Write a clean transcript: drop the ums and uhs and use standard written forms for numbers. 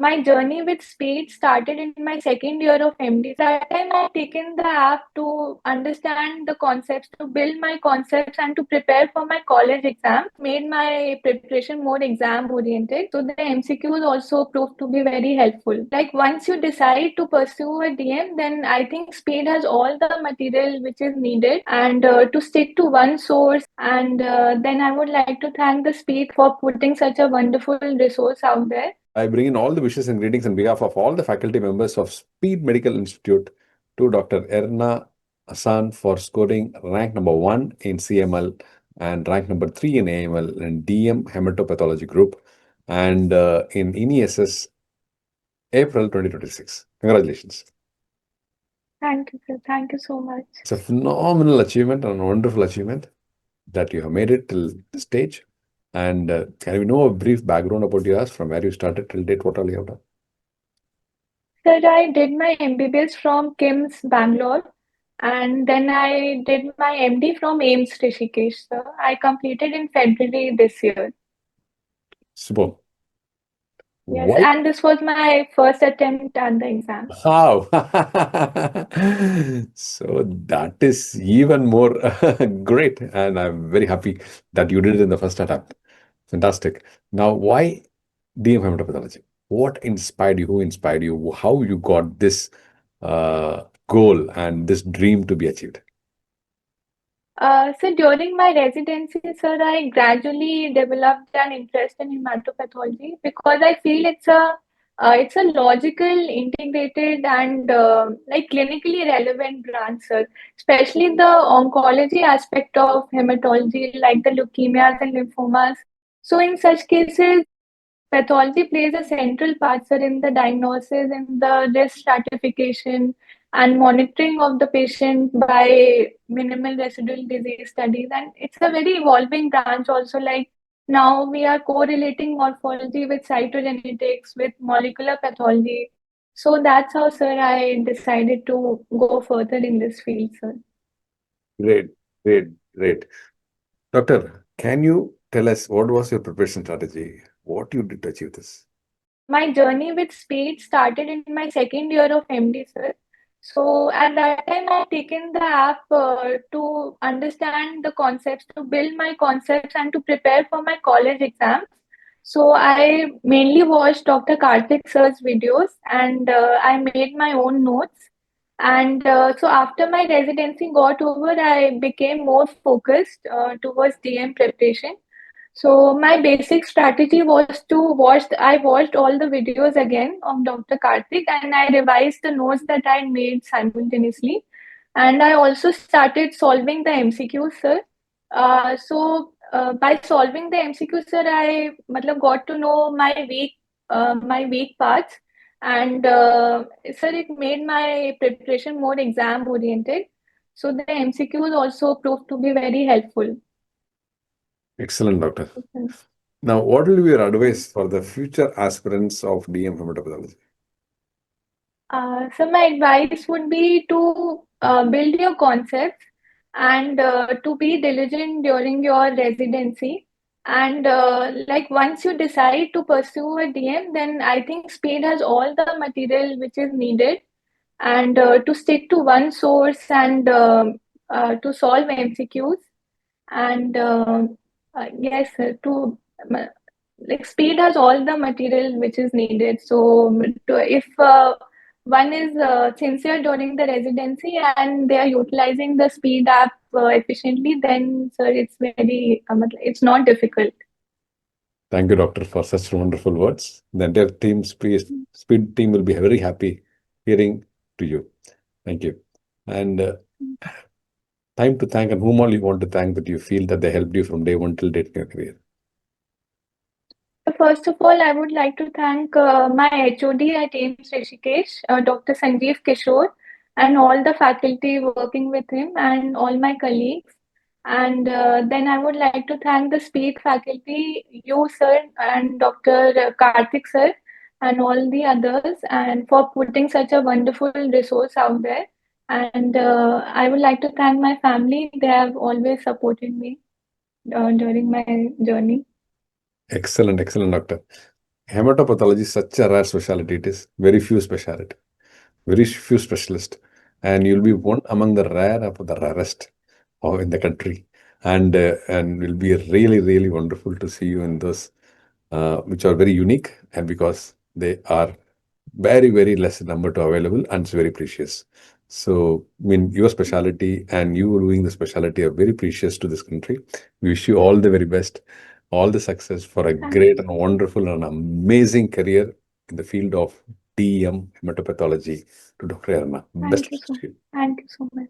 My journey with speed started in my second year of MD. That time I've taken the app to understand the concepts, to build my concepts, and to prepare for my college exam. Made my preparation more exam oriented. So the MCQs also proved to be very helpful. Like once you decide to pursue a DM, then I think speed has all the material which is needed, and to stick to one source. And then I would like to thank the speed for putting such a wonderful resource out there. I bring in all the wishes and greetings on behalf of all the faculty members of Speed Medical Institute to Dr. Erna Ahsan for scoring rank number 1 in CML and rank number 3 in AML and DM Hematopathology group and in NEES April 2026. Congratulations. Thank you, sir. Thank you so much. It's a phenomenal achievement and a wonderful achievement that you have made it till this stage. And can we know a brief background about yours from where you started till date? What all you have done? Sir, I did my MBBS from KIMS Bangalore, and then I did my MD from AIMS Rishikesh, sir. I completed in February this year. Super. Yes, Why? and this was my first attempt at the exam. How? So that is even more great. And I'm very happy that you did it in the first attempt. Fantastic. Now, why DM Hematopathology? What inspired you? Who inspired you? How you got this goal and this dream to be achieved? So during my residency, sir, I gradually developed an interest in hematopathology because I feel it's a logical, integrated, and like clinically relevant branch, sir. Especially the oncology aspect of hematology, like the leukemias and lymphomas. So in such cases, pathology plays a central part, sir, in the diagnosis, in the risk stratification, and monitoring of the patient by minimal residual disease studies. And it's a very evolving branch also. Like now we are correlating morphology with cytogenetics, with molecular pathology. So that's how, sir, I decided to go further in this field, sir. Great, great, great. Doctor, can you tell us what was your preparation strategy? What you did to achieve this? My journey with speed started in my second year of MD, sir. So at that time, I've taken the app to understand the concepts, to build my concepts, and to prepare for my college exams. So I mainly watched Dr. Karthik sir's videos, and I made my own notes. And so after my residency got over, I became more focused towards DM preparation. So my basic strategy was to I watched all the videos again of Dr. Karthik, and I revised the notes that I made simultaneously. And I also started solving the MCQs, sir. By solving the MCQs, sir, I got to know my weak parts. And sir, it made my preparation more exam oriented. So the MCQs also proved to be very helpful. Excellent, doctor. Now, what will be your advice for the future aspirants of DM Hematopathology? So my advice would be to build your concepts and to be diligent during your residency. And like once you decide to pursue a DM, then I think speed has all the material which is needed, and to stick to one source, and to solve MCQs, and yes, to like speed has all the material which is needed. So if one is sincere during the residency and they are utilizing the speed app efficiently, then sir, it's very it's not difficult. Thank you, doctor, for such wonderful words. The entire team, speed team will be very happy hearing to you. Thank you. And time to thank and whom all you want to thank that you feel that they helped you from day one till date in your career. First of all, I would like to thank my HOD at AIMS Rishikesh, Dr. Sanjeev Kishore, and all the faculty working with him, and all my colleagues. And then I would like to thank the SPEED faculty, you, sir, and Dr. Karthik, sir, and all the others, and for putting such a wonderful resource out there. And I would like to thank my family. They have always supported me during my journey. Excellent, excellent, doctor. Hematopathology is such a rare specialty. It is very few specialty, very few specialists, and you'll be one among the rare of the rarest in the country. And will be really really wonderful to see you in those, which are very unique, and because they are very very less number to available and it's very precious. So I mean your specialty and you doing the specialty are very precious to this country. We wish you all the very best, all the success for a Thank great and wonderful and amazing career in the field of DEM hematopathology to Dr. Erna. Best thank you wishes so to you. thank you so much.